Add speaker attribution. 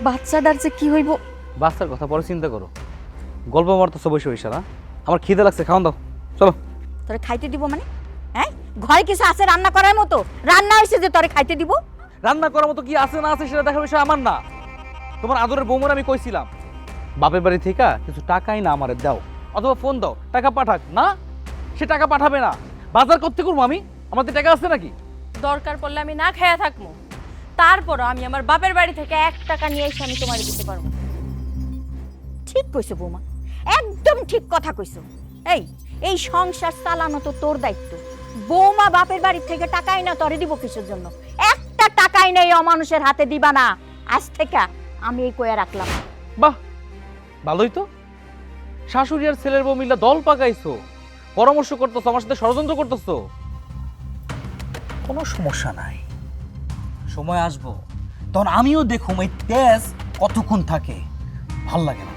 Speaker 1: বাচ্চাটার যে কি হইব।
Speaker 2: বাচ্চার কথা পরে চিন্তা করো, গল্প মারতেছো বসে বসে না? আমার খিদে লাগছে, খাওয়ান দাও, চলো।
Speaker 1: তোরে খাইতে দিব মানে? হ্যাঁ, ঘরে কিছু আছে রান্না করার মতো? রান্না হয়েছে যে তোরে খাইতে দিব?
Speaker 2: রান্না করার মতো কি আছে না আছে সেটা দেখার বিষয় আমার না। তোমার আদরের বৌমার আমি কইছিলাম বাপের বাড়ি থেকে কিছু টাকাই না আমারে দাও, অথবা ফোন দাও টাকা পাঠাক, না সে টাকা পাঠাবে না। বাজার করতে করবো আমি, আমাদের টাকা আছে নাকি?
Speaker 3: দরকার পড়লে আমি না খাইয়া থাকবো, তারপরও আমি আমার বাপের বাড়ি থেকে 1 টাকা নিয়ে এসে আমি তোমারে দিতে পারবো না।
Speaker 1: ঠিক কইছো বৌমা, একদম ঠিক কথা কইছো। এই এই সংসার চালানো তো তোর দায়িত্ব। বৌমা বাপের বাড়ি থেকে টাকাই না তোরে দিব কিসের জন্য? একটা টাকাই নেই অমানুষের হাতে দিবা না। আজ থেকে আমি এই কইয়া রাখলাম।
Speaker 2: বাহ, ভালোই তো। শাশুড়ি আর ছেলের বউ মিল্লা দল পাকাইছো, পরামর্শ করতেছো, আমার সাথে ষড়যন্ত্র করতেছো। কোনো সমস্যা নাই, সময় আসবো তখন আমিও দেখুম এই তেজ কতক্ষণ থাকে। ভাল লাগে না।